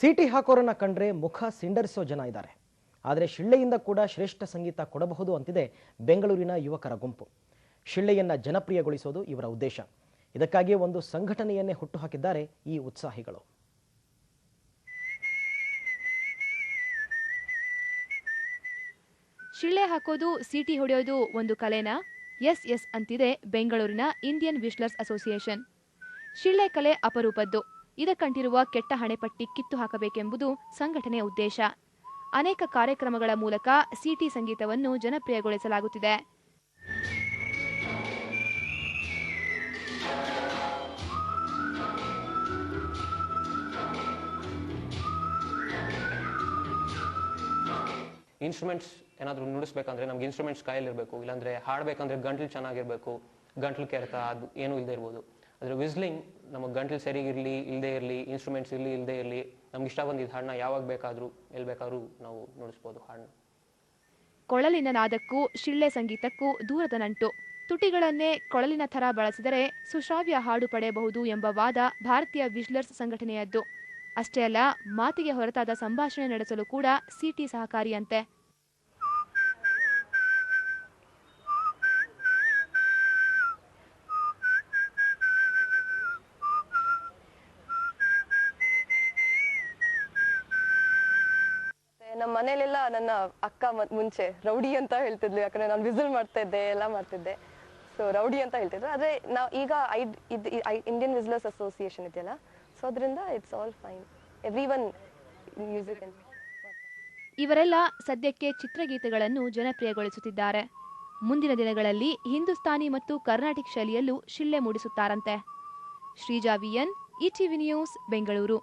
ಸೀಟಿ ಹಾಕೋರನ್ನ ಕಂಡ್ರೆ ಮುಖ ಸಿಂಡರಿಸೋ ಜನ ಇದ್ದಾರೆ. ಆದರೆ ಶಿಳ್ಳೆಯಿಂದ ಕೂಡ ಶ್ರೇಷ್ಠ ಸಂಗೀತ ಕೊಡಬಹುದು ಅಂತಿದೆ ಬೆಂಗಳೂರಿನ ಯುವಕರ ಗುಂಪು. ಶಿಳ್ಳೆಯನ್ನ ಜನಪ್ರಿಯಗೊಳಿಸೋದು ಇವರ ಉದ್ದೇಶ. ಇದಕ್ಕಾಗಿ ಒಂದು ಸಂಘಟನೆಯನ್ನೇ ಹುಟ್ಟುಹಾಕಿದ್ದಾರೆ ಈ ಉತ್ಸಾಹಿಗಳು. ಶಿಳ್ಳೆ ಹಾಕೋದು, ಸೀಟಿ ಹೊಡೆಯೋದು ಒಂದು ಕಲೆನಾ? ಎಸ್ ಅಂತಿದೆ ಬೆಂಗಳೂರಿನ ಇಂಡಿಯನ್ ವಿಶ್ಲರ್ಸ್ ಅಸೋಸಿಯೇಷನ್. ಶಿಳ್ಳೆ ಕಲೆ ಅಪರೂಪದ್ದು. ಇದಕ್ಕಂಟಿರುವ ಕೆಟ್ಟ ಹಣೆಪಟ್ಟಿ ಕಿತ್ತು ಹಾಕಬೇಕೆಂಬುದು ಸಂಘಟನೆಯ ಉದ್ದೇಶ. ಅನೇಕ ಕಾರ್ಯಕ್ರಮಗಳ ಮೂಲಕ ಸಿಟಿ ಸಂಗೀತವನ್ನು ಜನಪ್ರಿಯಗೊಳಿಸಲಾಗುತ್ತಿದೆ. ಇನ್ಸ್ಟ್ರೂಮೆಂಟ್ಸ್ ಏನಾದರೂ ನುಡಿಸ್ಬೇಕಂದ್ರೆ ನಮ್ಗೆ ಇನ್ಸ್ಟ್ರೂಮೆಂಟ್ಸ್ ಕೈಯಲ್ಲಿರಬೇಕು, ಇಲ್ಲಾಂದರೆ ಹಾಡಬೇಕಂದ್ರೆ ಗಂಟ್ಲು ಚೆನ್ನಾಗಿರಬೇಕು, ಗಂಟ್ಲು ಕೆರೆತ ಅದು ಏನೂ ಇಲ್ಲದೆ ಇರ್ಬೋದು. ಆದರೆ ವಿಸ್ಲಿಂಗ್ ನಮಗೆ ಗಂಟ್ಲು ಸರಿಗಿರಲಿ ಇಲ್ಲದೆ ಇರಲಿ, ಇನ್ಸ್ಟ್ರೂಮೆಂಟ್ಸ್ ಇರಲಿ ಇಲ್ಲದೆ ಇರಲಿ, ನಮ್ಗೆ ಇಷ್ಟ ಬಂದಿದ್ದ ಹಾಡನ್ನ ಯಾವಾಗ ಬೇಕಾದರೂ ಎಲ್ಲಿ ಬೇಕಾದ್ರೂ ನಾವು ನುಡಿಸ್ಬೋದು ಹಾಡನ್ನ. ಕೊಳಲಿನ ನಾದಕ್ಕೂ ಶಿಳ್ಳೆ ಸಂಗೀತಕ್ಕೂ ದೂರದ ನಂಟು. ತುಟಿಗಳನ್ನೇ ಕೊಳಲಿನ ಥರ ಬಳಸಿದರೆ ಸುಶ್ರಾವ್ಯ ಹಾಡು ಪಡೆಯಬಹುದು ಎಂಬ ವಾದ ಭಾರತೀಯ ವಿಶ್ಲರ್ಸ್ ಸಂಘಟನೆಯದ್ದು. ಅಷ್ಟೇ ಅಲ್ಲ, ಮಾತಿಗೆ ಹೊರತಾದ ಸಂಭಾಷಣೆ ನಡೆಸಲು ಕೂಡ ಸಿಟಿ ಸಹಕಾರಿಯಂತೆ. ನಮ್ಮ ಮನೇಲೆಲ್ಲ ನನ್ನ ಅಕ್ಕ ಮುಂಚೆ ರೌಡಿ ಅಂತ ಹೇಳ್ತಿದ್ಲು, ಯಾಕಂದ್ರೆ ನಾನು ವಿಸಿಲ್ ಮಾಡ್ತಾ ಇದ್ದೆ, ಎಲ್ಲ ಮಾಡ್ತಿದ್ದೆ. ಸೊ ರೌಡಿ ಅಂತ ಹೇಳ್ತಿದ್ರು. ಆದ್ರೆ ನಾವು ಈಗ ಇಂಡಿಯನ್ ವಿಸ್ಲರ್ಸ್ ಅಸೋಸಿಯೇಷನ್ ಇದೆಯಲ್ಲ, ಸೊ ಅದರಿಂದ it's all fine. Everyone music. ಇವರೆಲ್ಲ ಸದ್ಯಕ್ಕೆ ಚಿತ್ರಗೀತೆಗಳನ್ನು ಜನಪ್ರಿಯಗೊಳಿಸುತ್ತಿದ್ದಾರೆ. ಮುಂದಿನ ದಿನಗಳಲ್ಲಿ ಹಿಂದೂಸ್ತಾನಿ ಮತ್ತು ಕರ್ನಾಟಿಕ್ ಶೈಲಿಯಲ್ಲೂ ಶಿಳ್ಳೆ ಮೂಡಿಸುತ್ತಾರಂತೆ. Sreeja V N, ETV news, Bengaluru.